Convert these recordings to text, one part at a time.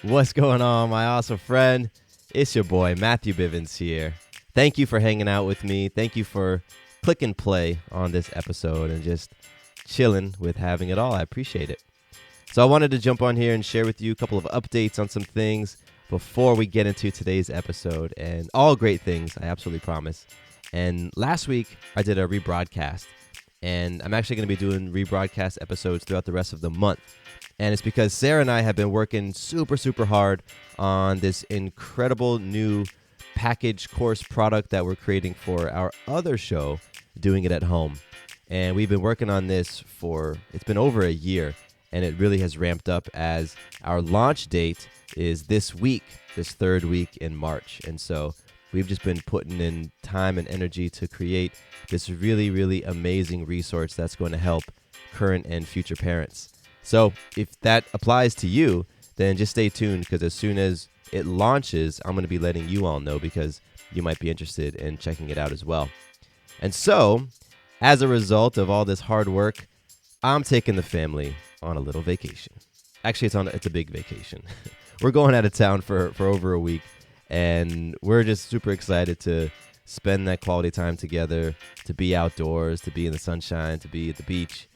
What's going on, my awesome friend? It's your boy, Matthew Bivens here. Thank you for hanging out with me. Thank you for clicking play on this episode and just chilling with having it all. I appreciate it. So I wanted to jump on here and share with you a couple of updates on some things before we get into today's episode, and all great things, I absolutely promise. And last week, I did a rebroadcast, and I'm actually going to be doing rebroadcast episodes throughout the rest of the month. And it's because Sarah and I have been working super hard on this incredible new package course product that we're creating for our other show, Doing It at Home. And we've been working on this it's been over a year, and it really has ramped up as our launch date is this week, this third week in March. And so we've just been putting in time and energy to create this really amazing resource that's going to help current and future parents. So if that applies to you, then just stay tuned, because as soon as it launches, I'm going to be letting you all know, because you might be interested in checking it out as well. And so, as a result of all this hard work, I'm taking the family on a little vacation. Actually, it's a big vacation. We're going out of town for over a week, and we're just super excited to spend that quality time together, to be outdoors, to be in the sunshine, to be at the beach.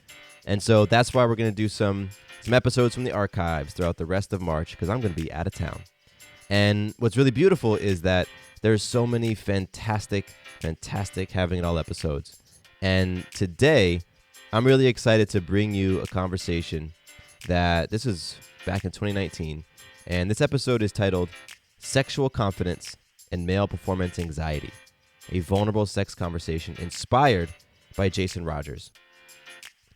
And so that's why we're going to do some episodes from the archives throughout the rest of March, because I'm going to be out of town. And what's really beautiful is that there's so many fantastic Having It All episodes. And today, I'm really excited to bring you a conversation that this is back in 2019. And this episode is titled Sexual Confidence and Male Performance Anxiety, a vulnerable sex conversation inspired by Jason Rogers.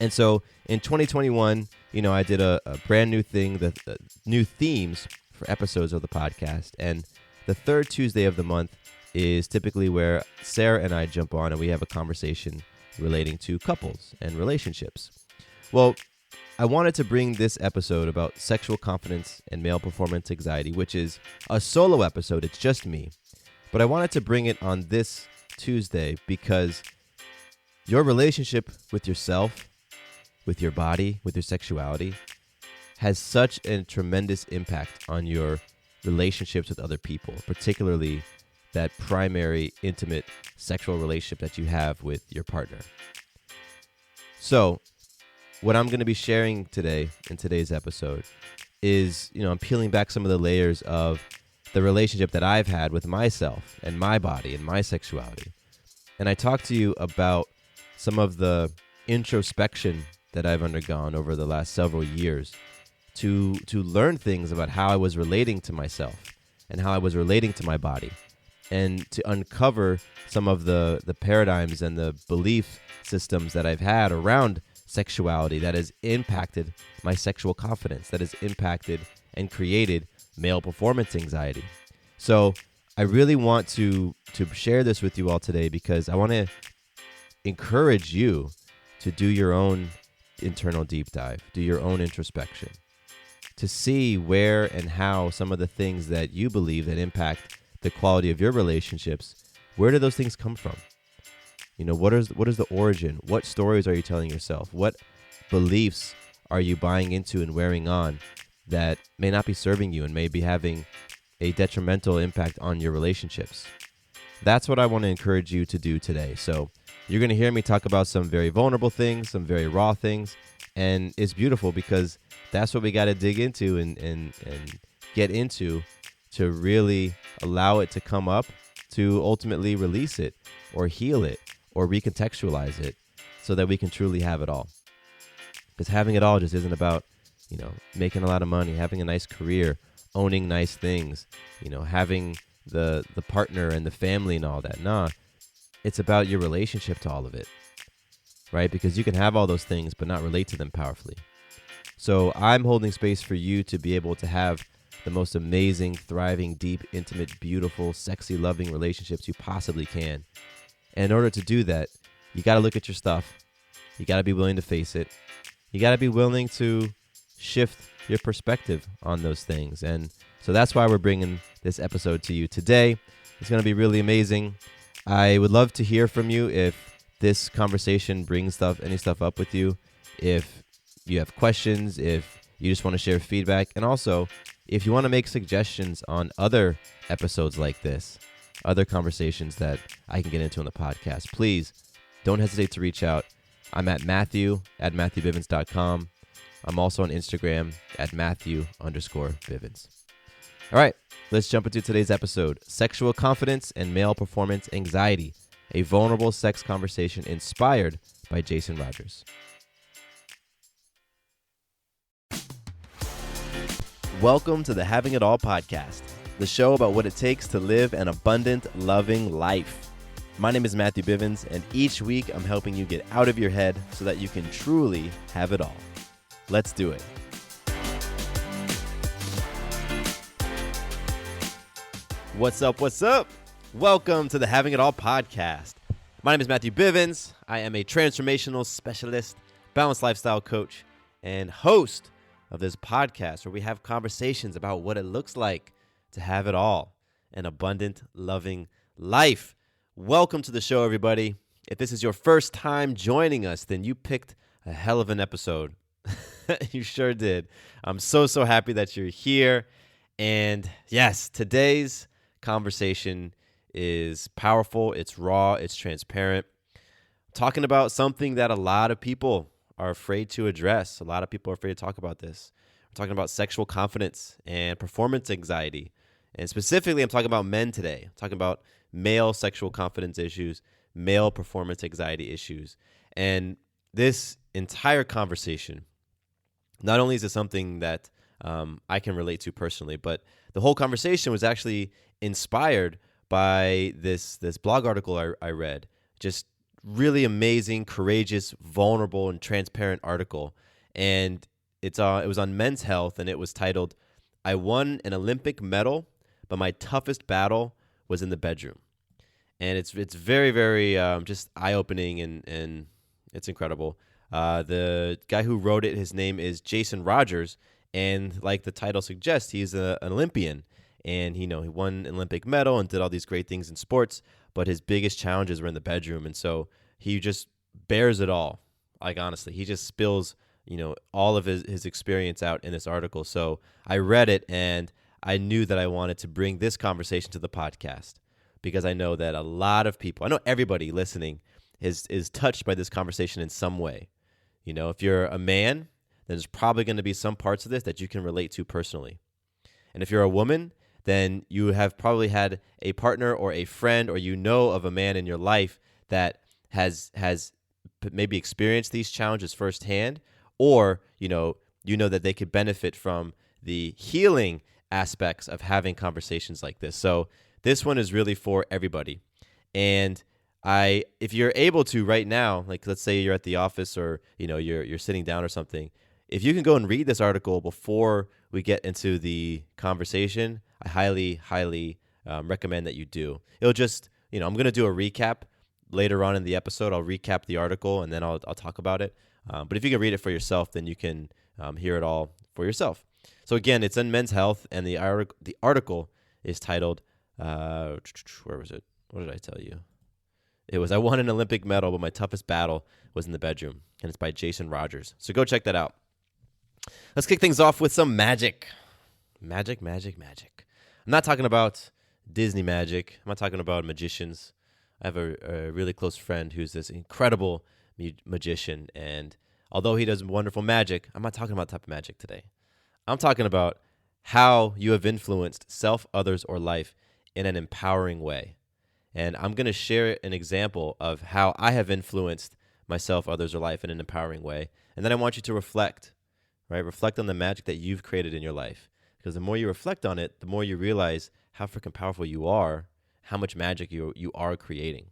And so in 2021, I did a brand new thing, the new themes for episodes of the podcast. And the third Tuesday of the month is typically where Sarah and I jump on and we have a conversation relating to couples and relationships. Well, I wanted to bring this episode about sexual confidence and male performance anxiety, which is a solo episode. It's just me. But I wanted to bring it on this Tuesday because your relationship with yourself, with your body, with your sexuality, has such a tremendous impact on your relationships with other people, particularly that primary, intimate sexual relationship that you have with your partner. So, what I'm going to be sharing today in today's episode is, I'm peeling back some of the layers of the relationship that I've had with myself and my body and my sexuality. And I talk to you about some of the introspection that I've undergone over the last several years to learn things about how I was relating to myself and how I was relating to my body, and to uncover some of the paradigms and the belief systems that I've had around sexuality that has impacted my sexual confidence, that has impacted and created male performance anxiety. So I really want to share this with you all today, because I want to encourage you to do your own internal deep dive, do your own introspection, to see where and how some of the things that you believe that impact the quality of your relationships, where do those things come from? What is the origin? What stories are you telling yourself? What beliefs are you buying into and wearing on that may not be serving you and may be having a detrimental impact on your relationships? That's what I want to encourage you to do today. So you're going to hear me talk about some very vulnerable things, some very raw things, and it's beautiful because that's what we got to dig into and get into, to really allow it to come up, to ultimately release it or heal it or recontextualize it so that we can truly have it all. Because having it all just isn't about, making a lot of money, having a nice career, owning nice things, having the partner and the family and all that. Nah, it's about your relationship to all of it, right? Because you can have all those things but not relate to them powerfully. So I'm holding space for you to be able to have the most amazing, thriving, deep, intimate, beautiful, sexy, loving relationships you possibly can. And in order to do that, you got to look at your stuff. You got to be willing to face it. You got to be willing to shift your perspective on those things. And so that's why we're bringing this episode to you today. It's going to be really amazing. I would love to hear from you if this conversation brings any stuff up with you, if you have questions, if you just want to share feedback, and also if you want to make suggestions on other episodes like this, other conversations that I can get into on the podcast, please don't hesitate to reach out. I'm at Matthew@MatthewBivens.com. I'm also on Instagram at Matthew_Bivens. All right, let's jump into today's episode. Sexual confidence and male performance anxiety, a vulnerable sex conversation inspired by Jason Rogers. Welcome to the Having It All podcast, the show about what it takes to live an abundant, loving life. My name is Matthew Bivens, and each week I'm helping you get out of your head so that you can truly have it all. Let's do it. What's up? What's up? Welcome to the Having It All podcast. My name is Matthew Bivens. I am a transformational specialist, balanced lifestyle coach, and host of this podcast where we have conversations about what it looks like to have it all, an abundant, loving life. Welcome to the show, everybody. If this is your first time joining us, then you picked a hell of an episode. You sure did. I'm so happy that you're here. And yes, today's conversation is powerful. It's raw. It's transparent. Talking about something that a lot of people are afraid to address. A lot of people are afraid to talk about this. We're talking about sexual confidence and performance anxiety. And specifically, I'm talking about men today. I'm talking about male sexual confidence issues, male performance anxiety issues. And this entire conversation, not only is it something that I can relate to personally, but the whole conversation was actually inspired by this blog article I read. Just really amazing, courageous, vulnerable, and transparent article. And it was on men's health, and it was titled, "I won an Olympic medal, but my toughest battle was in the bedroom." And it's very, very just eye-opening, and it's incredible. The guy who wrote it, his name is Jason Rogers, and like the title suggests, he's an Olympian. And he won an Olympic medal and did all these great things in sports, but his biggest challenges were in the bedroom. And so he just bears it all. Like, honestly, he just spills, all of his experience out in this article. So I read it, and I knew that I wanted to bring this conversation to the podcast because I know that a lot of people, I know everybody listening is touched by this conversation in some way. If you're a man, then there's probably going to be some parts of this that you can relate to personally. And if you're a woman, then you have probably had a partner or a friend, or of a man in your life that has maybe experienced these challenges firsthand, or that they could benefit from the healing aspects of having conversations like this. So this one is really for everybody. And if you're able to right now, like let's say you're at the office, or you're sitting down or something, if you can go and read this article before we get into the conversation, I highly recommend that you do. It'll just, I'm going to do a recap later on in the episode. I'll recap the article, and then I'll talk about it. But if you can read it for yourself, then you can hear it all for yourself. So again, it's in Men's Health, and the article is titled, where was it? What did I tell you? It was, "I won an Olympic medal, but my toughest battle was in the bedroom." And it's by Jason Rogers. So go check that out. Let's kick things off with some magic. Magic. I'm not talking about Disney magic. I'm not talking about magicians. I have a really close friend who's this incredible magician, and although he does wonderful magic, I'm not talking about that type of magic today. I'm talking about how you have influenced self, others, or life in an empowering way. And I'm going to share an example of how I have influenced myself, others, or life in an empowering way. And then I want you to reflect, right? Reflect on the magic that you've created in your life. Because the more you reflect on it, the more you realize how freaking powerful you are, how much magic you are creating.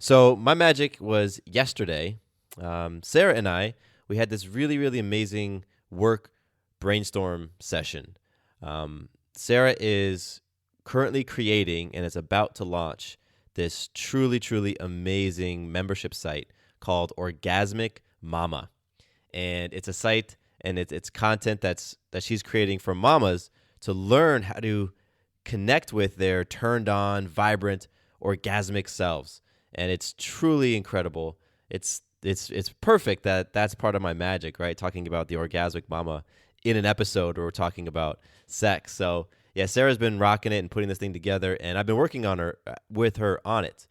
So my magic was yesterday. Sarah and I, we had this really, really amazing work brainstorm session. Sarah is currently creating and is about to launch this truly, truly amazing membership site called Orgasmic Mama. And it's a site, and it's content that she's creating for mamas to learn how to connect with their turned on, vibrant, orgasmic selves. And it's truly incredible. It's perfect that that's part of my magic, right? Talking about the Orgasmic Mama in an episode where we're talking about sex. So yeah, Sarah's been rocking it and putting this thing together, and I've been working on her with her on it.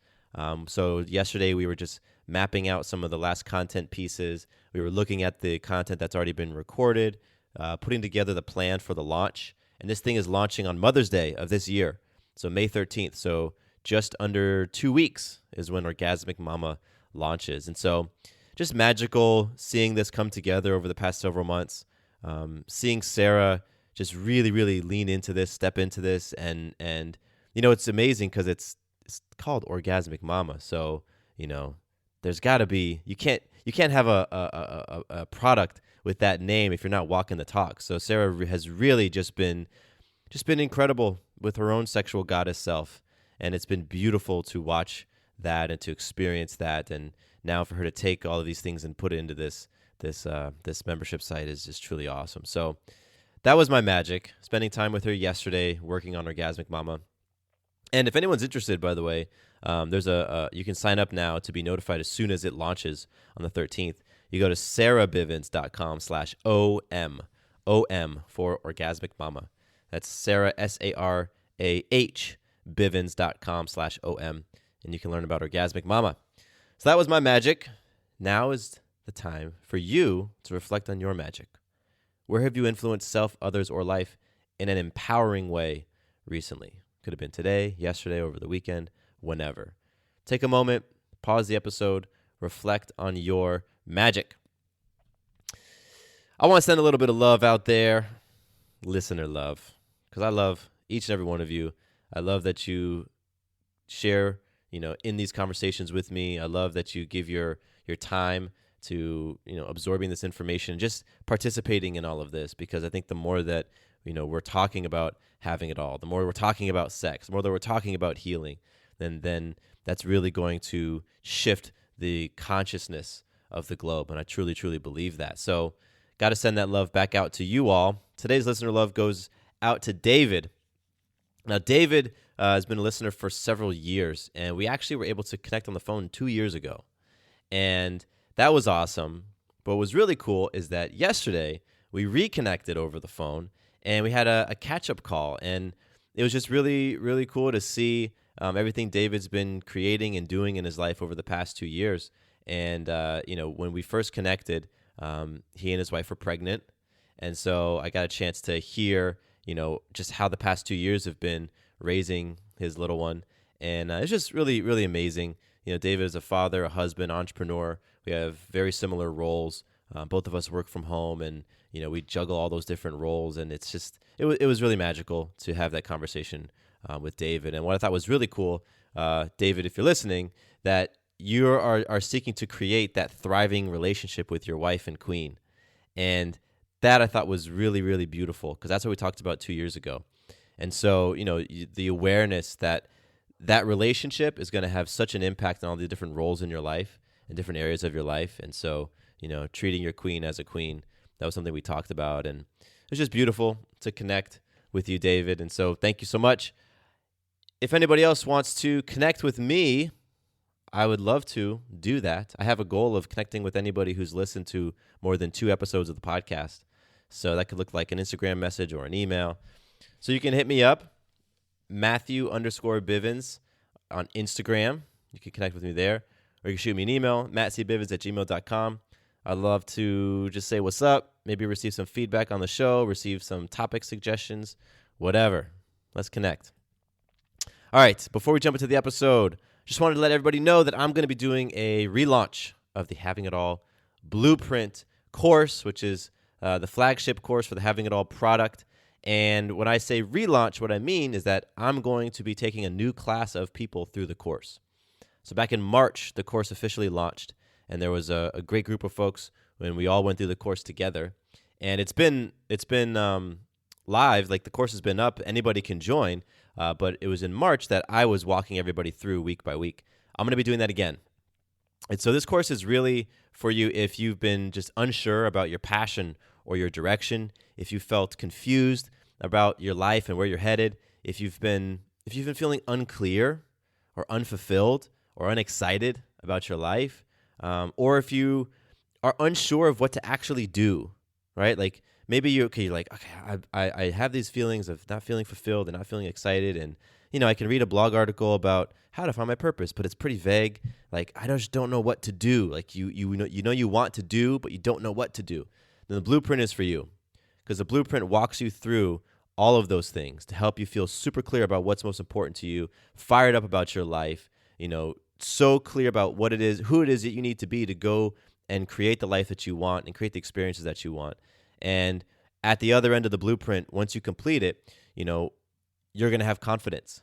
So yesterday we were just mapping out some of the last content pieces. We were looking at the content that's already been recorded, putting together the plan for the launch. And this thing is launching on Mother's Day of this year, so May 13th. So just under 2 weeks is when Orgasmic Mama launches. And so just magical seeing this come together over the past several months, seeing Sarah just really, really lean into this, step into this. And it's amazing because it's called Orgasmic Mama. So, there's got to be, you can't have a product with that name if you're not walking the talk. So Sarah has really just been incredible with her own sexual goddess self. And it's been beautiful to watch that and to experience that. And now for her to take all of these things and put it into this membership site is just truly awesome. So that was my magic, spending time with her yesterday, working on Orgasmic Mama. And if anyone's interested, by the way, there's you can sign up now to be notified as soon as it launches on the 13th. You go to sarahbivens.com/OM for Orgasmic Mama. That's Sarah, SARAH, Bivens.com/OM. And you can learn about Orgasmic Mama. So that was my magic. Now is the time for you to reflect on your magic. Where have you influenced self, others, or life in an empowering way recently? Could have been today, yesterday, over the weekend, whenever. Take a moment, pause the episode, reflect on your magic. I want to send a little bit of love out there, listener love, because I love each and every one of you. I love that you share, in these conversations with me. I love that you give your time to, absorbing this information, just participating in all of this, because I think the more that, we're talking about having it all, the more we're talking about sex, the more that we're talking about healing, then that's really going to shift the consciousness of the globe. And I truly, truly believe that. So got to send that love back out to you all. Today's listener love goes out to David. Now, David has been a listener for several years, and we actually were able to connect on the phone 2 years ago. And that was awesome. But what was really cool is that yesterday we reconnected over the phone, and we had a catch-up call. And it was just really, really cool to see everything David's been creating and doing in his life over the past 2 years. And, when we first connected, he and his wife were pregnant. And so I got a chance to hear, just how the past 2 years have been raising his little one. And it's just really, really amazing. David is a father, a husband, entrepreneur. We have very similar roles. Both of us work from home, and, we juggle all those different roles. And it's just, it was really magical to have that conversation with David. And what I thought was really cool, David, if you're listening, that you are seeking to create that thriving relationship with your wife and queen. And that I thought was really, really beautiful, because that's what we talked about 2 years ago. And so, the awareness that relationship is going to have such an impact on all the different roles in your life and different areas of your life. And so, treating your queen as a queen, that was something we talked about. And it was just beautiful to connect with you, David. And so thank you so much. If anybody else wants to connect with me, I would love to do that. I have a goal of connecting with anybody who's listened to more than 2 episodes of the podcast. So that could look like an Instagram message or an email. So you can hit me up, Matthew_Bivens on Instagram. You can connect with me there. Or you can shoot me an email, mattcbivens@gmail.com. I'd love to just say what's up, maybe receive some feedback on the show, receive some topic suggestions, whatever. Let's connect. All right, before we jump into the episode, just wanted to let everybody know that I'm going to be doing a relaunch of the Having It All Blueprint course, which is the flagship course for the Having It All product. And when I say relaunch, what I mean is that I'm going to be taking a new class of people through the course. So back in March, the course officially launched, and there was a great group of folks when we all went through the course together. And it's been live, like the course has been up. Anybody can join, but it was in March that I was walking everybody through week by week. I'm going to be doing that again. And so this course is really for you if you've been just unsure about your passion or your direction, if you felt confused about your life and where you're headed, if you've been feeling unclear or unfulfilled or unexcited about your life, or if you are unsure of what to actually do, right? Like maybe you're like, okay, I have these feelings of not feeling fulfilled and not feeling excited. And, I can read a blog article about how to find my purpose, but it's pretty vague. Like, I just don't know what to do. Like you want to do, but you don't know what to do. Then the blueprint is for you, because the blueprint walks you through all of those things to help you feel super clear about what's most important to you, fired up about your life, so clear about what it is, who it is that you need to be to go and create the life that you want and create the experiences that you want. And at the other end of the blueprint, once you complete it, you're going to have confidence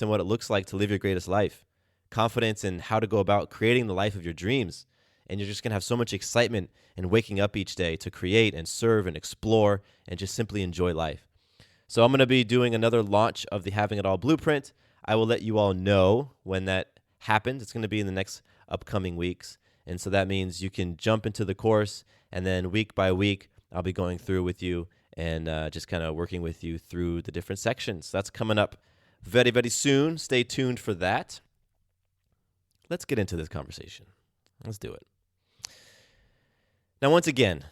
in what it looks like to live your greatest life, confidence in how to go about creating the life of your dreams. And you're just going to have so much excitement in waking up each day to create and serve and explore and just simply enjoy life. So I'm going to be doing another launch of the Having It All Blueprint. I will let you all know when that happens. It's going to be in the next upcoming weeks. And so that means you can jump into the course, and then week by week, I'll be going through with you and just kind of working with you through the different sections. That's coming up very, very soon. Stay tuned for that. Let's get into this conversation. Let's do it. Now, once again,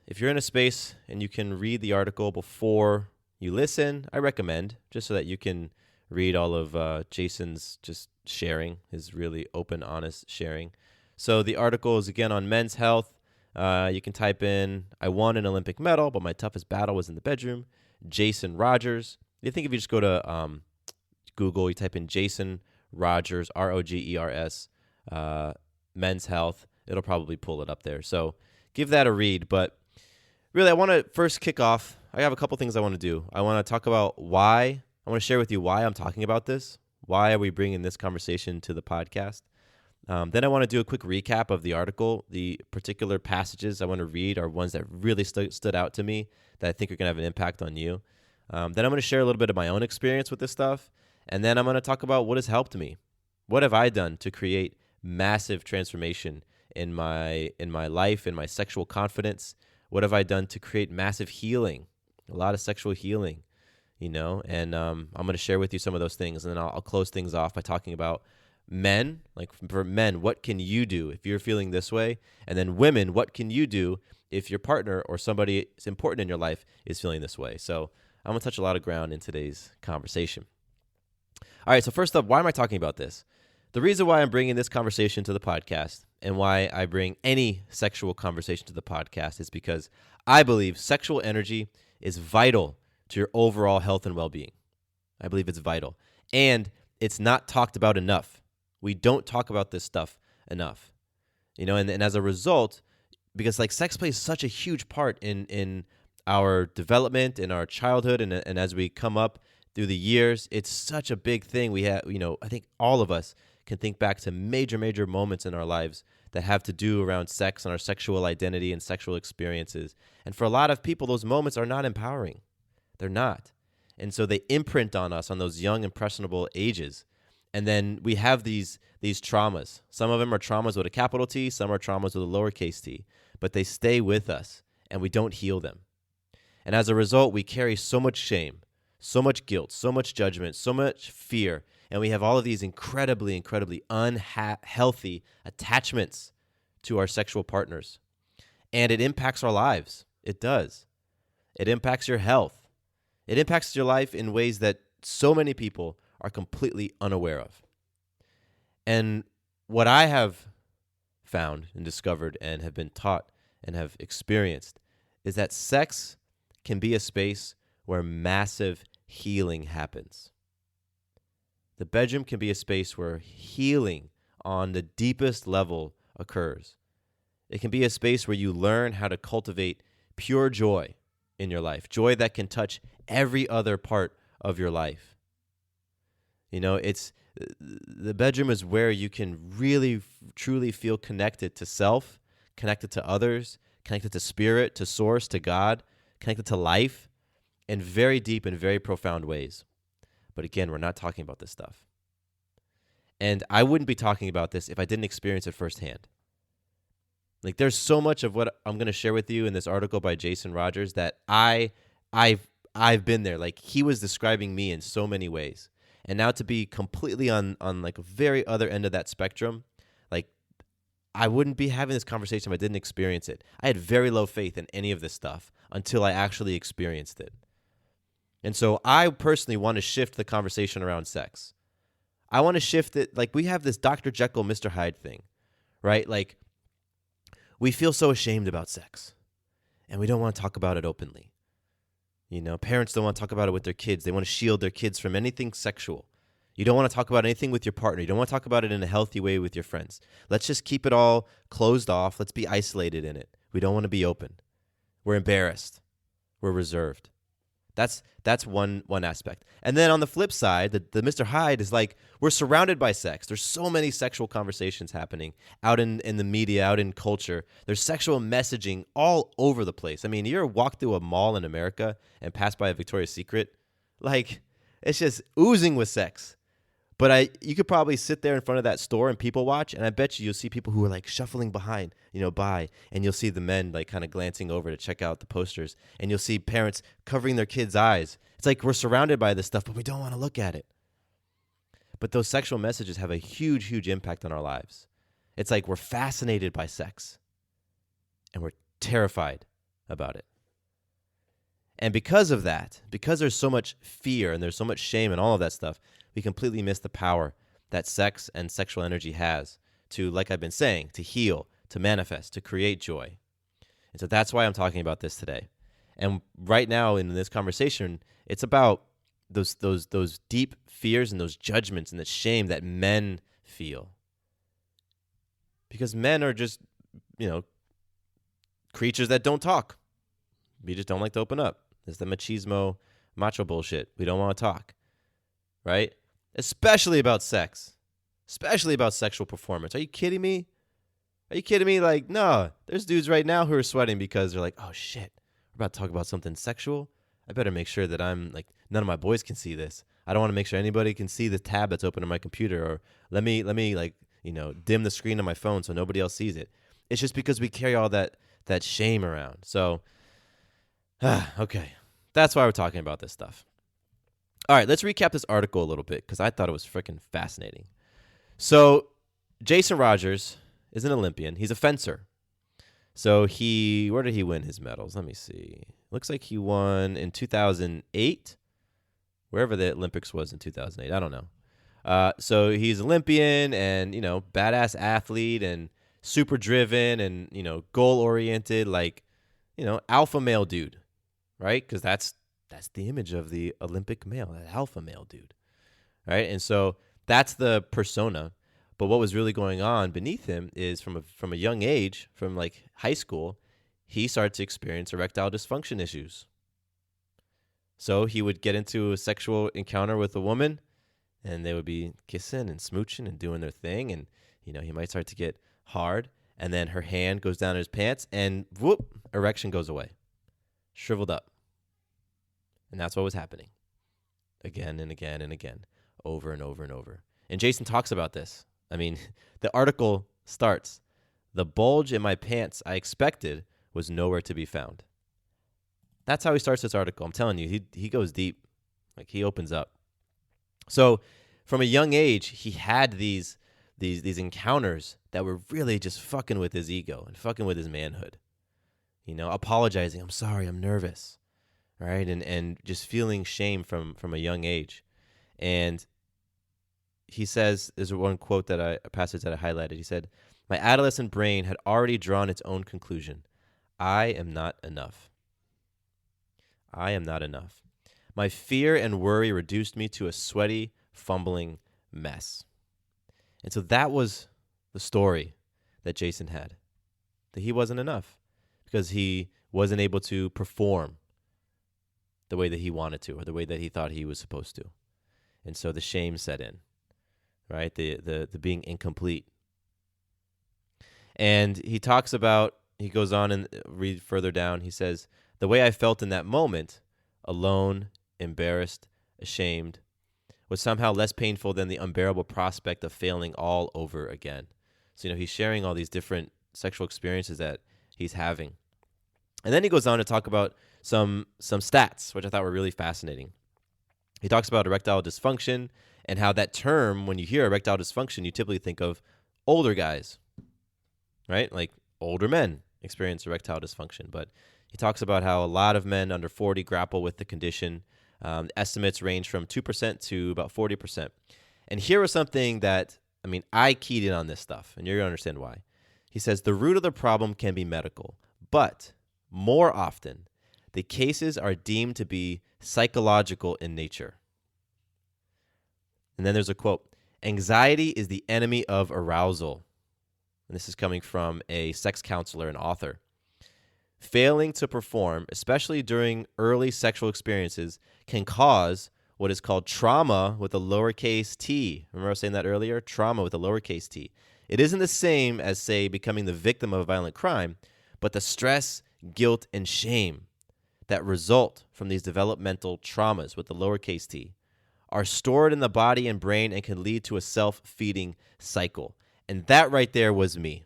if you're in a space and you can read the article before you listen, I recommend, just so that you can read all of Jason's just sharing, his really open, honest sharing. So the article is, again, on men's health. You can type in, I won an Olympic medal, but my toughest battle was in the bedroom. Jason Rogers. I think if you just go to Google, you type in Jason Rogers, Rogers, men's health, it'll probably pull it up there. So give that a read. But really, I want to first kick off. I have a couple things I want to do. I want to talk about why. I want to share with you why I'm talking about this. Why are we bringing this conversation to the podcast? Then I want to do a quick recap of the article. The particular passages I want to read are ones that really stood out to me that I think are going to have an impact on you. Then I'm going to share a little bit of my own experience with this stuff. And then I'm going to talk about what has helped me. What have I done to create massive transformation in my life, in my sexual confidence? What have I done to create massive healing, a lot of sexual healing, And I'm going to share with you some of those things. And then I'll close things off by talking about men, like for men, what can you do if you're feeling this way? And then women, what can you do if your partner or somebody is important in your life is feeling this way? So I'm going to touch a lot of ground in today's conversation. All right, so first up, why am I talking about this? The reason why I'm bringing this conversation to the podcast and why I bring any sexual conversation to the podcast is because I believe sexual energy is vital to your overall health and well-being. I believe it's vital. And it's not talked about enough. We don't talk about this stuff enough. And as a result, because sex plays such a huge part in our development, in our childhood, and as we come up through the years, it's such a big thing. We have, I think all of us can think back to major moments in our lives that have to do around sex and our sexual identity and sexual experiences. And for a lot of people, those moments are not empowering. They're not. And so they imprint on us on those young, impressionable ages. And then we have these traumas. Some of them are traumas with a capital T, some are traumas with a lowercase t, but they stay with us and we don't heal them. And as a result, we carry so much shame, so much guilt, so much judgment, so much fear, and we have all of these incredibly unhealthy attachments to our sexual partners. And it impacts our lives. It does. It impacts your health. It impacts your life in ways that so many people are completely unaware of. And what I have found and discovered and have been taught and have experienced is that sex can be a space where massive healing happens. The bedroom can be a space where healing on the deepest level occurs. It can be a space where you learn how to cultivate pure joy in your life, joy that can touch every other part of your life. It's the bedroom is where you can really, truly feel connected to self, connected to others, connected to spirit, to source, to God, connected to life in very deep and very profound ways. But again, we're not talking about this stuff. And I wouldn't be talking about this if I didn't experience it firsthand. There's so much of what I'm going to share with you in this article by Jason Rogers that I've been there. He was describing me in so many ways. And now to be completely on a very other end of that spectrum, I wouldn't be having this conversation if I didn't experience it. I had very low faith in any of this stuff until I actually experienced it. And so I personally want to shift the conversation around sex. I want to shift it. Like, we have this Dr. Jekyll, Mr. Hyde thing, right? Like, we feel so ashamed about sex and we don't want to talk about it openly. You know, parents don't want to talk about it with their kids. They want to shield their kids from anything sexual. You don't want to talk about anything with your partner. You don't want to talk about it in a healthy way with your friends. Let's just keep it all closed off. Let's be isolated in it. We don't want to be open. We're embarrassed. We're reserved. That's one aspect. And then on the flip side, the Mr. Hyde is like, we're surrounded by sex. There's so many sexual conversations happening out in the media, out in culture. There's sexual messaging all over the place. I mean, you ever walk through a mall in America and pass by a Victoria's Secret? Like, it's just oozing with sex. But you could probably sit there in front of that store and people watch, and I bet you'll see people who are like shuffling behind, by, and you'll see the men like kind of glancing over to check out the posters, and you'll see parents covering their kids' eyes. It's like we're surrounded by this stuff, but we don't want to look at it. But those sexual messages have a huge, huge impact on our lives. It's like we're fascinated by sex, and we're terrified about it. And because of that, because there's so much fear and there's so much shame and all of that stuff, we completely miss the power that sex and sexual energy has to, like I've been saying, to heal, to manifest, to create joy. And so that's why I'm talking about this today. And right now in this conversation, it's about those deep fears and those judgments and the shame that men feel. Because men are just, creatures that don't talk. We just don't like to open up. It's the machismo, macho bullshit. We don't want to talk, right? Especially about sex, especially about sexual performance. Are you kidding me? Are you kidding me? Like, no, there's dudes right now who are sweating because they're like, oh shit, we're about to talk about something sexual. I better make sure that I'm like, none of my boys can see this. I don't want to make sure anybody can see the tab that's open on my computer, or let me like, dim the screen on my phone so nobody else sees it. It's just because we carry all that shame around. So, okay. That's why we're talking about this stuff. All right, let's recap this article a little bit because I thought it was freaking fascinating. So Jason Rogers is an Olympian. He's a fencer. So where did he win his medals? Let me see. Looks like he won in 2008, wherever the Olympics was in 2008. I don't know. So he's Olympian and, badass athlete and super driven and, goal-oriented, like, alpha male dude, right? Because that's the image of the Olympic male, that alpha male dude, right? And so that's the persona. But what was really going on beneath him is from a young age, from like high school, he started to experience erectile dysfunction issues. So he would get into a sexual encounter with a woman, and they would be kissing and smooching and doing their thing, and he might start to get hard, and then her hand goes down his pants, and whoop, erection goes away, shriveled up. And that's what was happening again and again and again, over and over and over. And Jason talks about this. I mean, the article starts, "The bulge in my pants I expected was nowhere to be found." That's how he starts this article. I'm telling you, he goes deep. Like, he opens up. So from a young age, he had these encounters that were really just fucking with his ego and fucking with his manhood. Apologizing, "I'm sorry, I'm nervous." Right? And just feeling shame from a young age. And he says, there's one quote a passage that I highlighted. He said, "My adolescent brain had already drawn its own conclusion. I am not enough. I am not enough. My fear and worry reduced me to a sweaty, fumbling mess." And so that was the story that Jason had, that he wasn't enough because he wasn't able to perform the way that he wanted to, or the way that he thought he was supposed to. And so the shame set in, right? The being incomplete. And he goes on and read further down. He says, "The way I felt in that moment, alone, embarrassed, ashamed, was somehow less painful than the unbearable prospect of failing all over again." So, he's sharing all these different sexual experiences that he's having. And then he goes on to talk about some stats, which I thought were really fascinating. He talks about erectile dysfunction and how that term, when you hear erectile dysfunction, you typically think of older guys, right? Like older men experience erectile dysfunction. But He talks about how a lot of men under 40 grapple with the condition. Estimates range from 2% to about 40%. And here was something that, I keyed in on this stuff, and you're going to understand why. He says, the root of the problem can be medical, but more often, the cases are deemed to be psychological in nature. And then there's a quote, anxiety is the enemy of arousal. And this is coming from a sex counselor and author. Failing to perform, especially during early sexual experiences, can cause what is called trauma with a lowercase t. Remember I was saying that earlier? Trauma with a lowercase t. It isn't the same as, say, becoming the victim of a violent crime, but the stress, guilt, and shame that result from these developmental traumas with the lowercase t are stored in the body and brain and can lead to a self-feeding cycle. And that right there was me.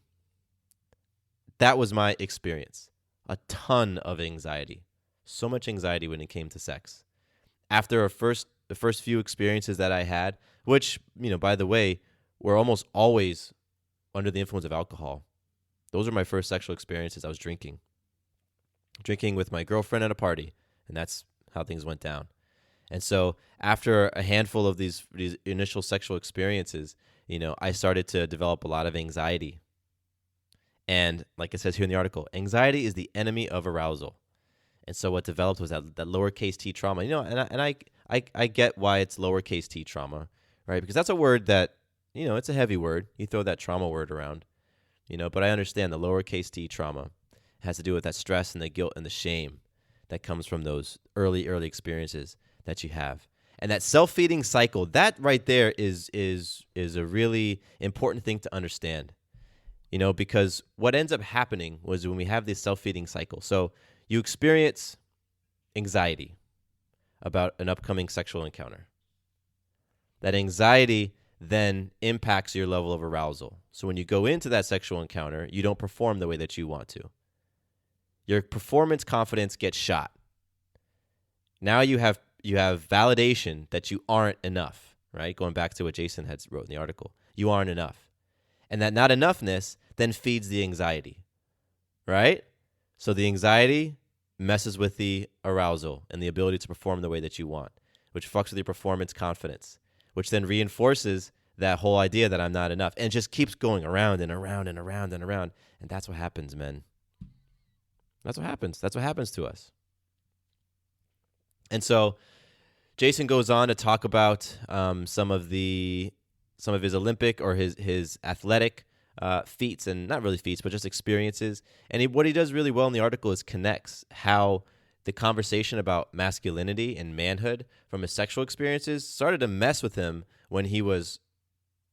That was my experience. A ton of anxiety. So much anxiety when it came to sex. After the first few experiences that I had, which, by the way, were almost always under the influence of alcohol. Those were my first sexual experiences. I was drinking with my girlfriend at a party, and that's how things went down. And so after a handful of these initial sexual experiences, I started to develop a lot of anxiety. And like it says here in the article, anxiety is the enemy of arousal. And so what developed was that lowercase t trauma. And I get why it's lowercase t trauma, right? Because that's a word that, it's a heavy word. You throw that trauma word around, but I understand the lowercase t trauma has to do with that stress and the guilt and the shame that comes from those early experiences that you have. And that self-feeding cycle, that right there is a really important thing to understand. Because what ends up happening was when we have this self-feeding cycle. So you experience anxiety about an upcoming sexual encounter. That anxiety then impacts your level of arousal. So when you go into that sexual encounter, you don't perform the way that you want to. Your performance confidence gets shot. Now you have validation that you aren't enough, right? Going back to what Jason had wrote in the article. You aren't enough. And that not enoughness then feeds the anxiety, right? So the anxiety messes with the arousal and the ability to perform the way that you want, which fucks with your performance confidence, which then reinforces that whole idea that I'm not enough and just keeps going around and around and around and around. And that's what happens, men. That's what happens. That's what happens to us. And so Jason goes on to talk about some of his Olympic or his athletic feats, and not really feats, but just experiences. And what he does really well in the article is connects how the conversation about masculinity and manhood from his sexual experiences started to mess with him when he was,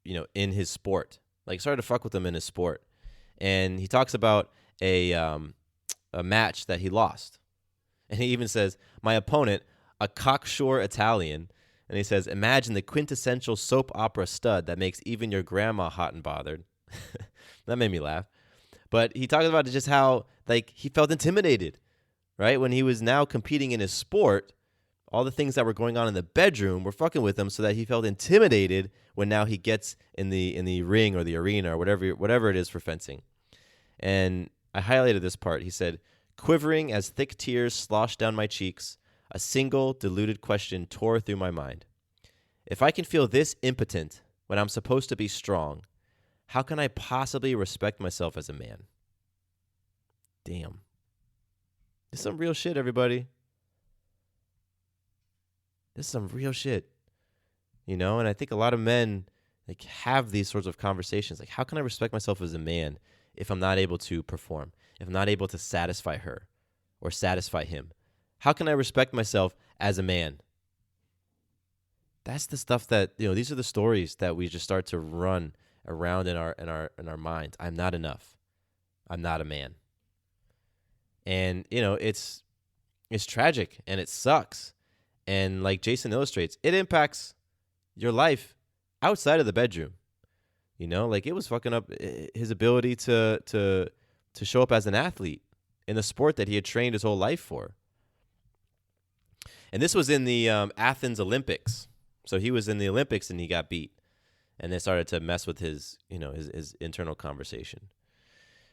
in his sport. Like, started to fuck with him in his sport. And he talks about a match that he lost. And he even says, my opponent, a cocksure Italian, and he says, imagine the quintessential soap opera stud that makes even your grandma hot and bothered. That made me laugh. But he talks about just how, he felt intimidated, right? When he was now competing in his sport, all the things that were going on in the bedroom were fucking with him so that he felt intimidated when now he gets in the ring or the arena or whatever it is for fencing. And I highlighted this part. He said, quivering as thick tears sloshed down my cheeks, a single deluded question tore through my mind. If I can feel this impotent when I'm supposed to be strong, how can I possibly respect myself as a man? Damn. This is some real shit, everybody. This is some real shit. And I think a lot of men have these sorts of conversations. How can I respect myself as a man if I'm not able to perform? If I'm not able to satisfy her or satisfy him? How can I respect myself as a man? That's the stuff that, these are the stories that we just start to run around in our minds. I'm not enough. I'm not a man. And, it's tragic and it sucks. And like Jason illustrates, it impacts your life outside of the bedroom. It was fucking up his ability to show up as an athlete in a sport that he had trained his whole life for. And this was in the Athens Olympics. So he was in the Olympics and he got beat. And they started to mess with his internal conversation.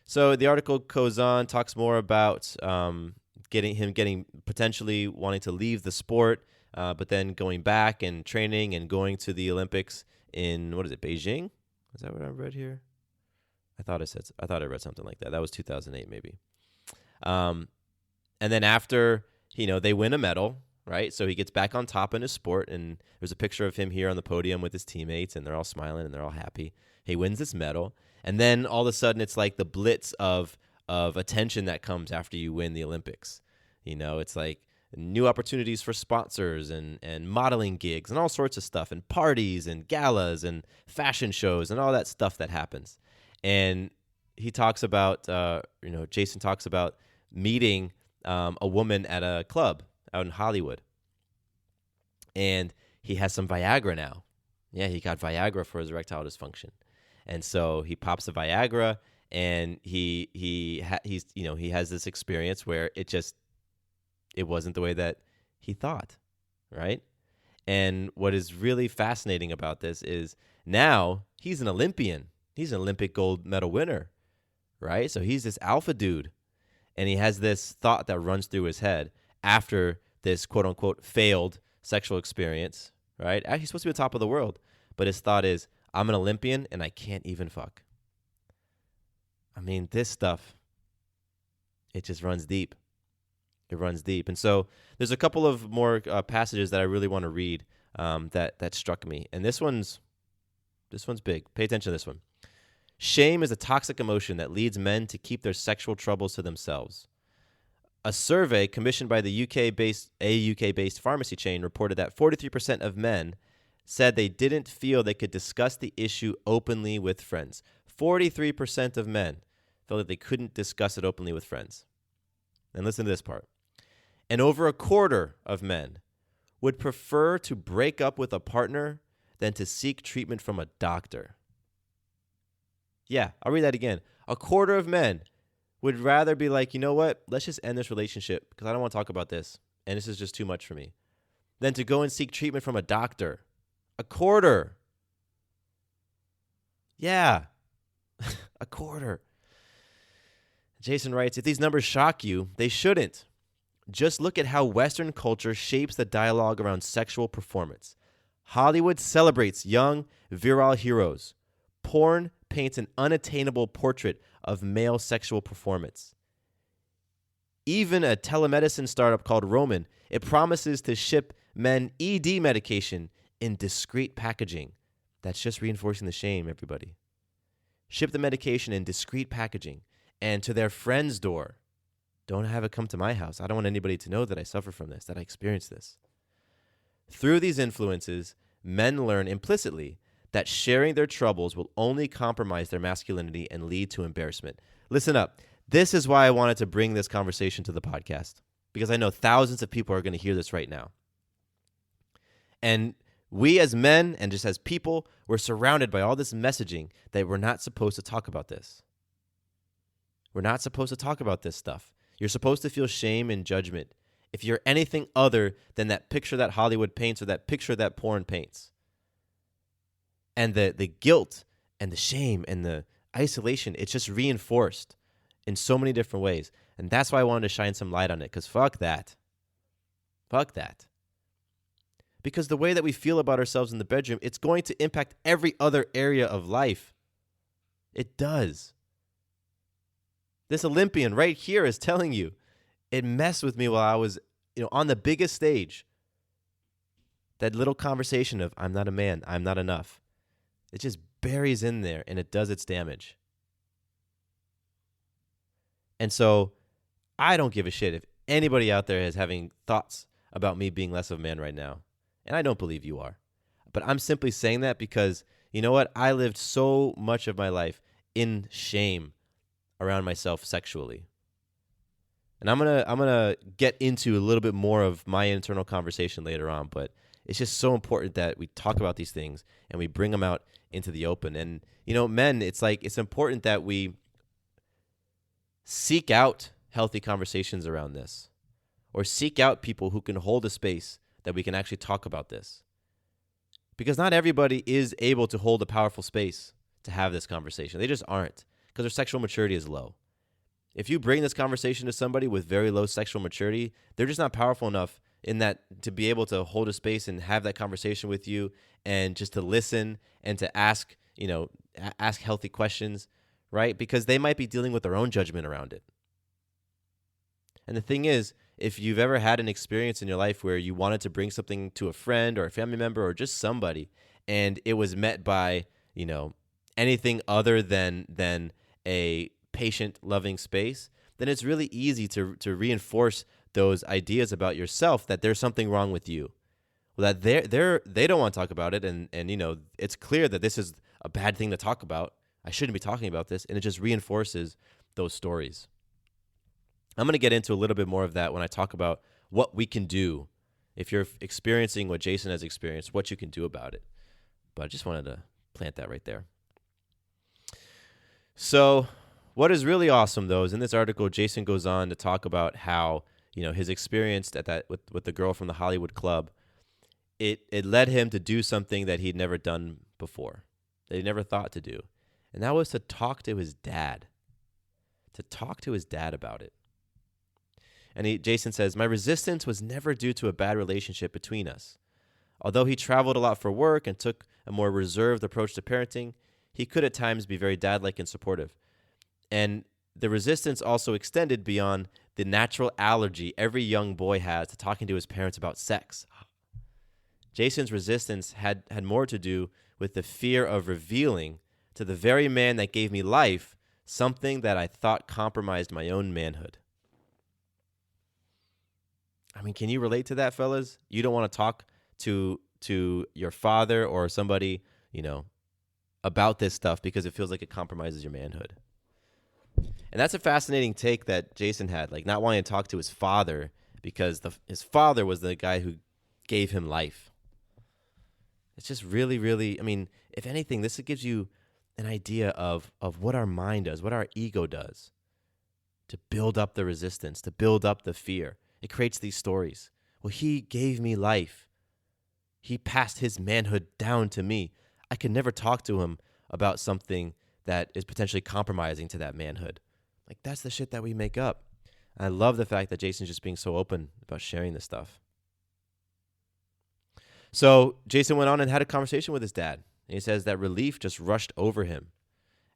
So the article goes on, talks more about, getting potentially wanting to leave the sport, but then going back and training and going to the Olympics in, what is it, Beijing? Is that what I read here? I thought I read something like that. That was 2008 maybe. And then after, they win a medal, right? So he gets back on top in his sport, and there's a picture of him here on the podium with his teammates, and they're all smiling and they're all happy. He wins this medal, and then all of a sudden it's like the blitz of attention that comes after you win the Olympics. It's like new opportunities for sponsors and modeling gigs and all sorts of stuff, and parties and galas and fashion shows and all that stuff that happens. And he talks about, Jason talks about meeting a woman at a club out in Hollywood. And he has some Viagra now. Yeah, he got Viagra for his erectile dysfunction. And so he pops the Viagra, and he has this experience where it wasn't the way that he thought, right? And what is really fascinating about this is now he's an Olympian. He's an Olympic gold medal winner, right? So he's this alpha dude, and he has this thought that runs through his head after this quote-unquote failed sexual experience, right? He's supposed to be on top of the world, but his thought is, I'm an Olympian, and I can't even fuck. I mean, this stuff, it just runs deep. It runs deep. And so there's a couple of more passages that I really want to read that struck me. And this one's big. Pay attention to this one. Shame is a toxic emotion that leads men to keep their sexual troubles to themselves. A survey commissioned by the UK-based pharmacy chain reported that 43% of men said they didn't feel they could discuss the issue openly with friends. 43% of men felt that they couldn't discuss it openly with friends. And listen to this part. And over a quarter of men would prefer to break up with a partner than to seek treatment from a doctor. Yeah, I'll read that again. A quarter of men would rather be like, you know what, let's just end this relationship because I don't want to talk about this, and this is just too much for me, than to go and seek treatment from a doctor. A quarter. Yeah, a quarter. Jason writes, if these numbers shock you, they shouldn't. Just look at how Western culture shapes the dialogue around sexual performance. Hollywood celebrates young, virile heroes. Porn paints an unattainable portrait of male sexual performance. Even a telemedicine startup called Roman, it promises to ship men ED medication in discreet packaging. That's just reinforcing the shame, everybody. Ship the medication in discreet packaging and to their friend's door. Don't have it come to my house. I don't want anybody to know that I suffer from this, that I experience this. Through these influences, men learn implicitly that sharing their troubles will only compromise their masculinity and lead to embarrassment. Listen up. This is why I wanted to bring this conversation to the podcast, because I know thousands of people are going to hear this right now. And we as men and just as people, we're surrounded by all this messaging that we're not supposed to talk about this. We're not supposed to talk about this stuff. You're supposed to feel shame and judgment if you're anything other than that picture that Hollywood paints or that picture that porn paints. And the guilt and the shame and the isolation, it's just reinforced in so many different ways. And that's why I wanted to shine some light on it, because fuck that. Fuck that. Because the way that we feel about ourselves in the bedroom, it's going to impact every other area of life. It does. This Olympian right here is telling you, it messed with me while I was, on the biggest stage. That little conversation of, I'm not a man, I'm not enough. It just buries in there and it does its damage. And so I don't give a shit if anybody out there is having thoughts about me being less of a man right now. And I don't believe you are. But I'm simply saying that because, you know what? I lived so much of my life in shame around myself sexually. And I'm gonna get into a little bit more of my internal conversation later on, but it's just so important that we talk about these things and we bring them out into the open. And, men, it's important that we seek out healthy conversations around this, or seek out people who can hold a space that we can actually talk about this. Because not everybody is able to hold a powerful space to have this conversation. They just aren't, because their sexual maturity is low. If you bring this conversation to somebody with very low sexual maturity, they're just not powerful enough in that to be able to hold a space and have that conversation with you and just to listen and to ask, ask healthy questions, right? Because they might be dealing with their own judgment around it. And the thing is, if you've ever had an experience in your life where you wanted to bring something to a friend or a family member or just somebody, and it was met by, anything other than a patient, loving space, then it's really easy to reinforce those ideas about yourself that there's something wrong with you. Well, that they don't want to talk about it, and it's clear that this is a bad thing to talk about. I shouldn't be talking about this, and it just reinforces those stories. I'm going to get into a little bit more of that when I talk about what we can do if you're experiencing what Jason has experienced, what you can do about it. But I just wanted to plant that right there. So what is really awesome, though, is in this article, Jason goes on to talk about how, his experience at that with the girl from the Hollywood club, it led him to do something that he'd never done before, that he never thought to do. And that was to talk to his dad, about it. And Jason says, my resistance was never due to a bad relationship between us. Although he traveled a lot for work and took a more reserved approach to parenting, he could at times be very dad-like and supportive. And the resistance also extended beyond the natural allergy every young boy has to talking to his parents about sex. Jason's resistance had more to do with the fear of revealing to the very man that gave me life something that I thought compromised my own manhood. I mean, can you relate to that, fellas? You don't want to talk to your father or somebody, about this stuff because it feels like it compromises your manhood. And that's a fascinating take that Jason had, like not wanting to talk to his father because his father was the guy who gave him life. It's just really, really, I mean, if anything, this gives you an idea of what our mind does, what our ego does to build up the resistance, to build up the fear. It creates these stories. Well, he gave me life. He passed his manhood down to me. I could never talk to him about something that is potentially compromising to that manhood. Like, that's the shit that we make up. And I love the fact that Jason's just being so open about sharing this stuff. So Jason went on and had a conversation with his dad. And he says that relief just rushed over him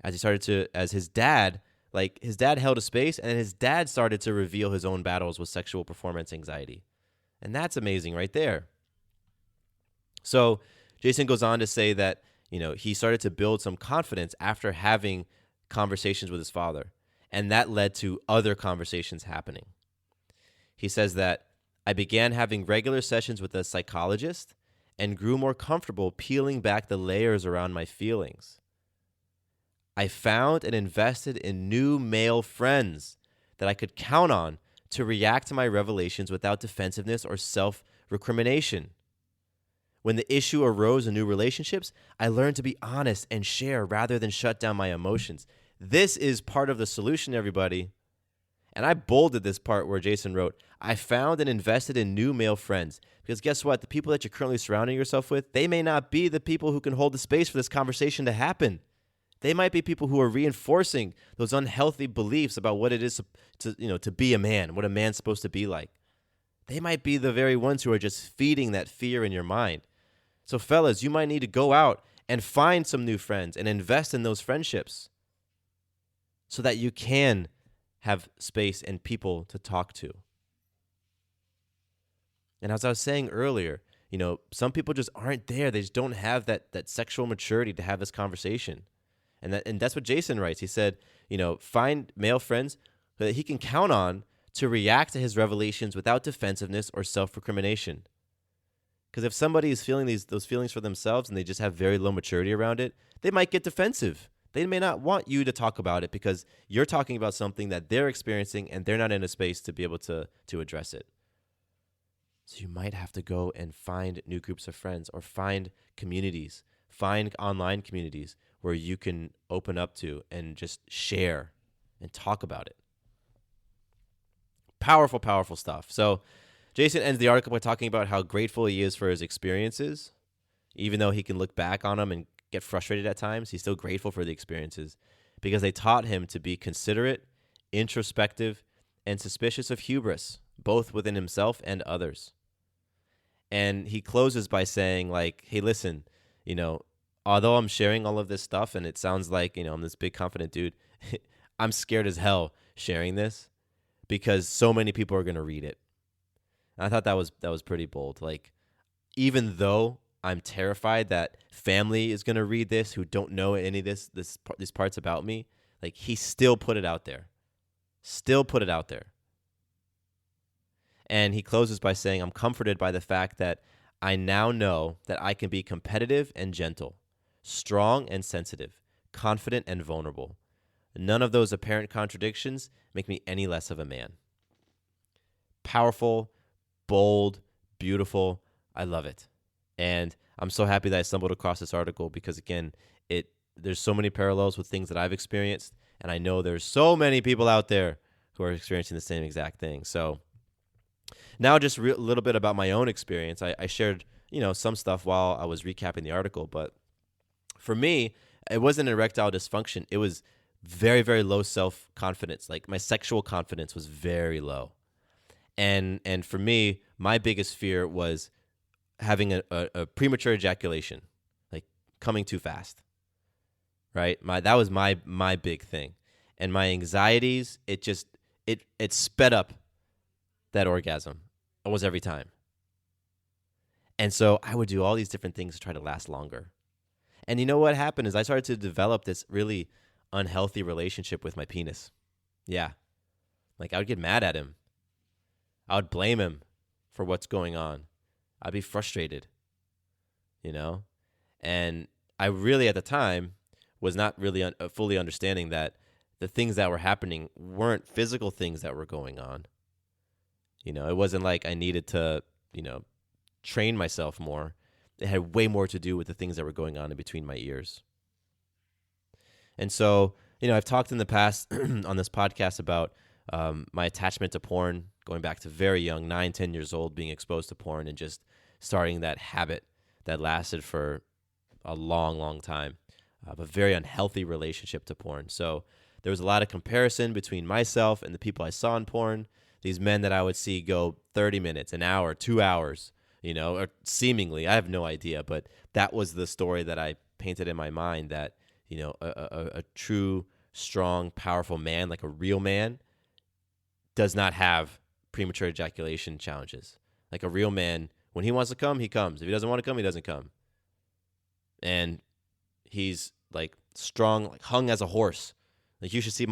as his dad held a space, and his dad started to reveal his own battles with sexual performance anxiety. And that's amazing right there. So Jason goes on to say that, he started to build some confidence after having conversations with his father. And that led to other conversations happening. He says that I began having regular sessions with a psychologist and grew more comfortable peeling back the layers around my feelings. I found and invested in new male friends that I could count on to react to my revelations without defensiveness or self-recrimination. When the issue arose in new relationships, I learned to be honest and share rather than shut down my emotions. This is part of the solution, everybody. And I bolded this part where Jason wrote, I found and invested in new male friends. Because guess what? The people that you're currently surrounding yourself with, they may not be the people who can hold the space for this conversation to happen. They might be people who are reinforcing those unhealthy beliefs about what it is to be a man, what a man's supposed to be like. They might be the very ones who are just feeding that fear in your mind. So fellas, you might need to go out and find some new friends and invest in those friendships so that you can have space and people to talk to. And as I was saying earlier, some people just aren't there. They just don't have that sexual maturity to have this conversation. And that's what Jason writes. He said, find male friends that he can count on to react to his revelations without defensiveness or self-recrimination. Because if somebody is feeling those feelings for themselves and they just have very low maturity around it, they might get defensive. They may not want you to talk about it because you're talking about something that they're experiencing and they're not in a space to be able to address it. So you might have to go and find new groups of friends or find communities, find online communities where you can open up to and just share and talk about it. Powerful, powerful stuff. So Jason ends the article by talking about how grateful he is for his experiences. Even though he can look back on them and get frustrated at times, he's still grateful for the experiences because they taught him to be considerate, introspective, and suspicious of hubris, both within himself and others. And he closes by saying, like, hey, listen, although I'm sharing all of this stuff and it sounds like, I'm this big confident dude, I'm scared as hell sharing this because so many people are going to read it. And I thought that was pretty bold. Like, even though I'm terrified that family is going to read this who don't know any of these parts about me, like, he still put it out there. Still put it out there. And he closes by saying, I'm comforted by the fact that I now know that I can be competitive and gentle, strong and sensitive, confident and vulnerable. None of those apparent contradictions make me any less of a man. Powerful, bold, beautiful. I love it. And I'm so happy that I stumbled across this article because, again, there's so many parallels with things that I've experienced, and I know there's so many people out there who are experiencing the same exact thing. So now just a little bit about my own experience. I shared, some stuff while I was recapping the article, but for me, it wasn't erectile dysfunction. It was very, very low self-confidence. Like, my sexual confidence was very low. And for me, my biggest fear was having a premature ejaculation, like coming too fast, right? That was my big thing. And my anxieties, it sped up that orgasm almost every time. And so I would do all these different things to try to last longer. And you know what happened is I started to develop this really unhealthy relationship with my penis. Yeah. Like, I would get mad at him. I would blame him for what's going on. I'd be frustrated, And I really, at the time, was not really fully understanding that the things that were happening weren't physical things that were going on. It wasn't like I needed to, train myself more. It had way more to do with the things that were going on in between my ears. And so, I've talked in the past on this podcast about my attachment to porn, going back to very young, 9, 10 years old, being exposed to porn and just starting that habit that lasted for a long, long time, a very unhealthy relationship to porn. So there was a lot of comparison between myself and the people I saw in porn, these men that I would see go 30 minutes, an hour, 2 hours, or seemingly, I have no idea, but that was the story that I painted in my mind that, a true, strong, powerful man, like a real man, does not have premature ejaculation challenges. Like, a real man, when he wants to come, he comes. If he doesn't want to come, he doesn't come. And he's like strong, like hung as a horse. Like, you should see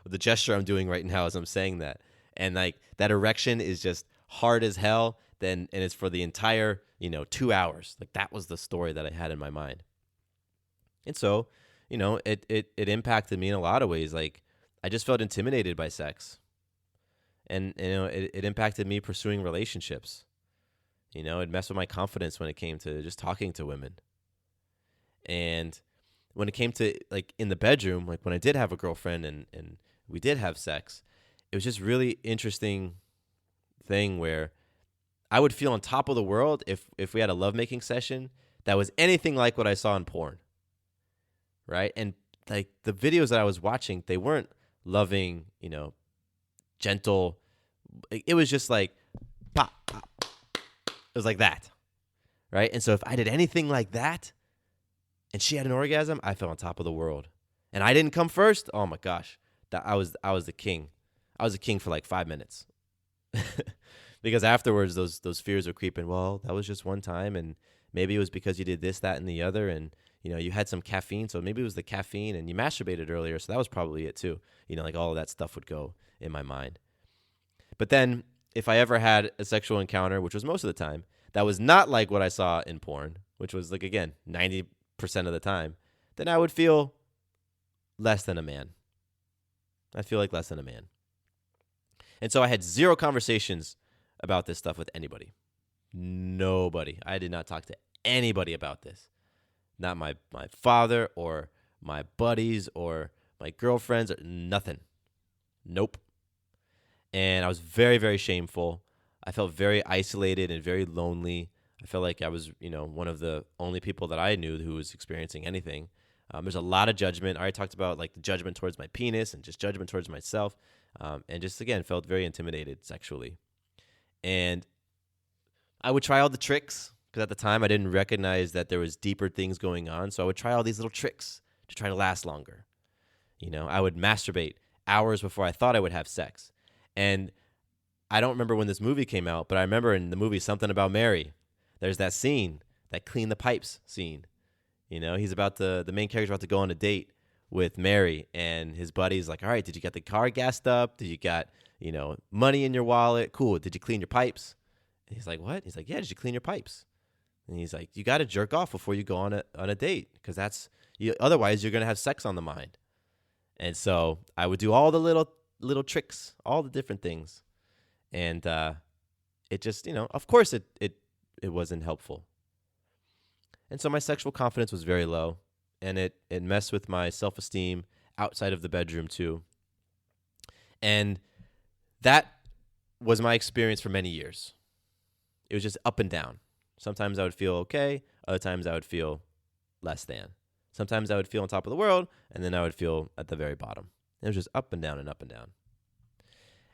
the gesture I'm doing right now as I'm saying that. And like, that erection is just hard as hell. And it's for the entire, 2 hours. Like, that was the story that I had in my mind. And so, it impacted me in a lot of ways. Like, I just felt intimidated by sex. And, it impacted me pursuing relationships. It messed with my confidence when it came to just talking to women. And when it came to, like, in the bedroom, like when I did have a girlfriend and we did have sex, it was just really interesting thing where I would feel on top of the world if we had a lovemaking session that was anything like what I saw in porn. Right? And like, the videos that I was watching, they weren't loving, gentle. It was just like, pop, pop. It was like that. Right? And so if I did anything like that and she had an orgasm, I felt on top of the world. And I didn't come first. Oh my gosh. I was the king. I was the king for like 5 minutes. Because afterwards those fears were creeping. Well, that was just one time, and maybe it was because you did this, that, and the other, and you had some caffeine, so maybe it was the caffeine, and you masturbated earlier, so that was probably it too. Like, all of that stuff would go in my mind. But then if I ever had a sexual encounter, which was most of the time, that was not like what I saw in porn, which was like, again, 90% of the time, then I would feel less than a man. I feel like less than a man. And so I had zero conversations about this stuff with anybody. Nobody. I did not talk to anybody about this. Not my father or my buddies or my girlfriends or nothing. Nope. And I was very, very shameful. I felt very isolated and very lonely. I felt like I was, one of the only people that I knew who was experiencing anything. There's a lot of judgment. I already talked about like the judgment towards my penis and just judgment towards myself. And just, again, felt very intimidated sexually. And I would try all the tricks because at the time I didn't recognize that there was deeper things going on. So I would try all these little tricks to try to last longer. I would masturbate hours before I thought I would have sex. And I don't remember when this movie came out, but I remember in the movie Something About Mary, there's that scene, that clean the pipes scene. He's the main character's about to go on a date with Mary, and his buddy's like, all right, did you get the car gassed up? Did you got, money in your wallet? Cool. Did you clean your pipes? And he's like, what? He's like, yeah, did you clean your pipes? And he's like, you got to jerk off before you go on a date, because otherwise you're going to have sex on the mind. And so I would do all the little tricks, all the different things. And it just, of course it wasn't helpful. And so my sexual confidence was very low, and it messed with my self-esteem outside of the bedroom too. And that was my experience for many years. It was just up and down. Sometimes I would feel okay. Other times I would feel less than. Sometimes I would feel on top of the world, and then I would feel at the very bottom. It was just up and down and up and down.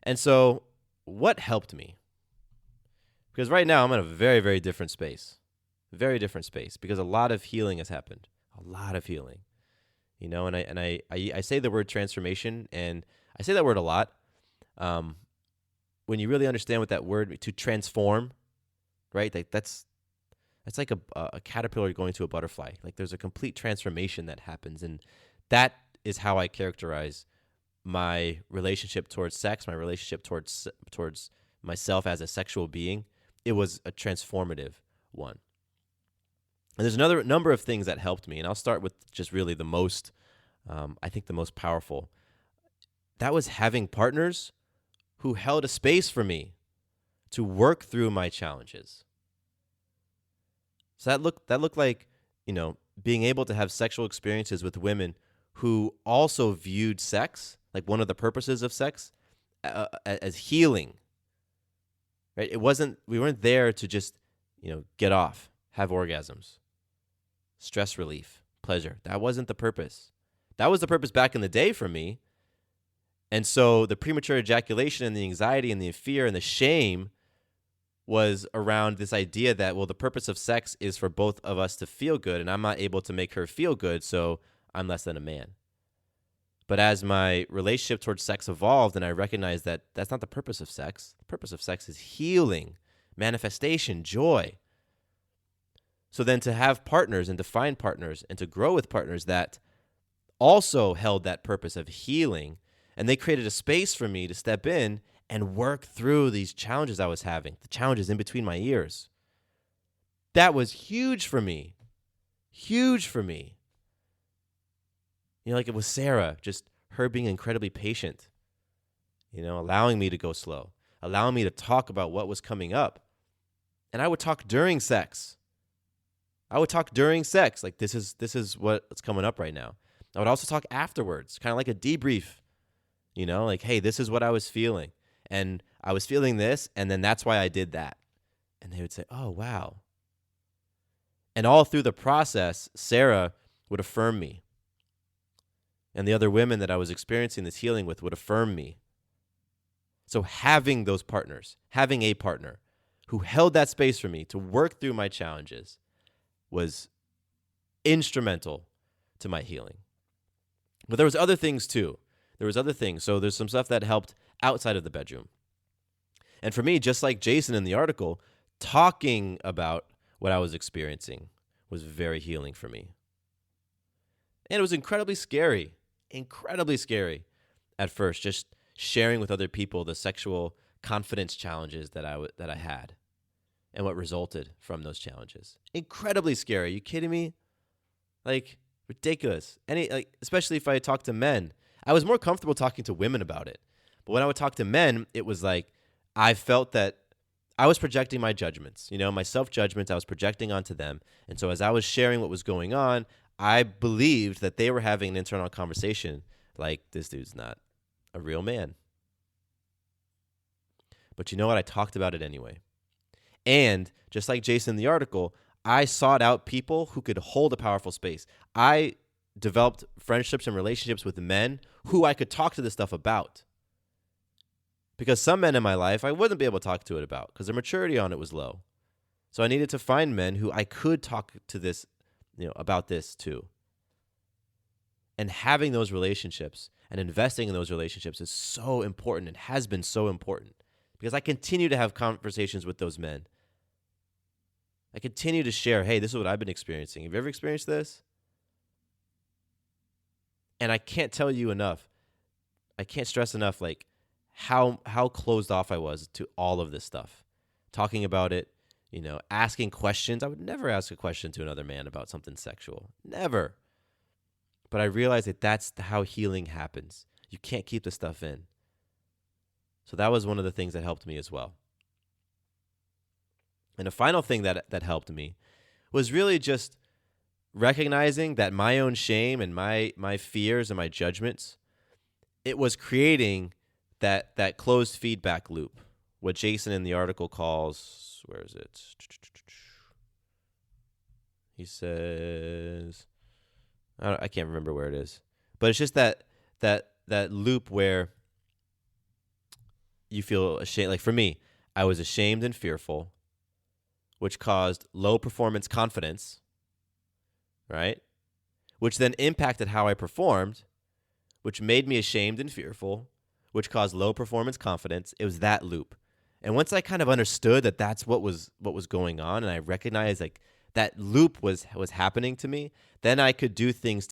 And so what helped me? Because right now I'm in a very, very different space. Very different space, because a lot of healing has happened. A lot of healing. And I say the word transformation, and I say that word a lot. When you really understand what that word, to transform, right? That's like a caterpillar going to a butterfly. Like, there's a complete transformation that happens, and that is how I characterize my relationship towards sex, my relationship towards myself as a sexual being. It was a transformative one. And there's another number of things that helped me, and I'll start with just really the most, I think the most powerful. That was having partners who held a space for me to work through my challenges. So that looked like, being able to have sexual experiences with women who also viewed sex, like one of the purposes of sex, as healing. Right? We weren't there to just, get off, have orgasms, stress relief, pleasure. That wasn't the purpose. That was the purpose back in the day for me. And so the premature ejaculation and the anxiety and the fear and the shame was around this idea that, well, the purpose of sex is for both of us to feel good, and I'm not able to make her feel good, so I'm less than a man. But as my relationship towards sex evolved, and I recognized that that's not the purpose of sex. The purpose of sex is healing, manifestation, joy. So then to have partners and to find partners and to grow with partners that also held that purpose of healing, and they created a space for me to step in and work through these challenges I was having, the challenges in between my ears. That was huge for me. Huge for me. Like it was Sarah, just her being incredibly patient, allowing me to go slow, allowing me to talk about what was coming up. And I would talk during sex. Like, this is what's coming up right now. I would also talk afterwards, kind of like a debrief, like, hey, this is what I was feeling. And I was feeling this, and then that's why I did that. And they would say, oh, wow. And all through the process, Sarah would affirm me. And the other women that I was experiencing this healing with would affirm me. So having those partners, having a partner who held that space for me to work through my challenges was instrumental to my healing. But there was other things too. So there's some stuff that helped outside of the bedroom. And for me, just like Jason in the article, talking about what I was experiencing was very healing for me. And it was incredibly scary at first, just sharing with other people the sexual confidence challenges that I had and what resulted from those challenges. Incredibly scary. Are you kidding me? Like, ridiculous. Especially if I talk to men. I was more comfortable talking to women about it. But when I would talk to men, it was like I felt that I was projecting my judgments, my self-judgments. I was projecting onto them. And so as I was sharing what was going on, I believed that they were having an internal conversation like, this dude's not a real man. But you know what? I talked about it anyway. And just like Jason in the article, I sought out people who could hold a powerful space. I developed friendships and relationships with men who I could talk to this stuff about. Because some men in my life I wouldn't be able to talk to it about because their maturity on it was low. So I needed to find men who I could talk to this, about this too. And having those relationships and investing in those relationships is so important and has been so important because I continue to have conversations with those men. I continue to share, hey, this is what I've been experiencing. Have you ever experienced this? And I can't tell you enough. I can't stress enough like how closed off I was to all of this stuff. Talking about it, asking questions. I would never ask a question to another man about something sexual. Never. But I realized that that's how healing happens. You can't keep the stuff in. So that was one of the things that helped me as well. And the final thing that helped me was really just recognizing that my own shame and my fears and my judgments, it was creating that closed feedback loop, what Jason in the article calls, where is it? He says, I can't remember where it is, but it's just that loop where you feel ashamed. Like for me, I was ashamed and fearful, which caused low performance confidence, right? Which then impacted how I performed, which made me ashamed and fearful, which caused low performance confidence. It was that loop. And once I kind of understood that that's what was going on, and I recognized like that loop was happening to me, then I could do things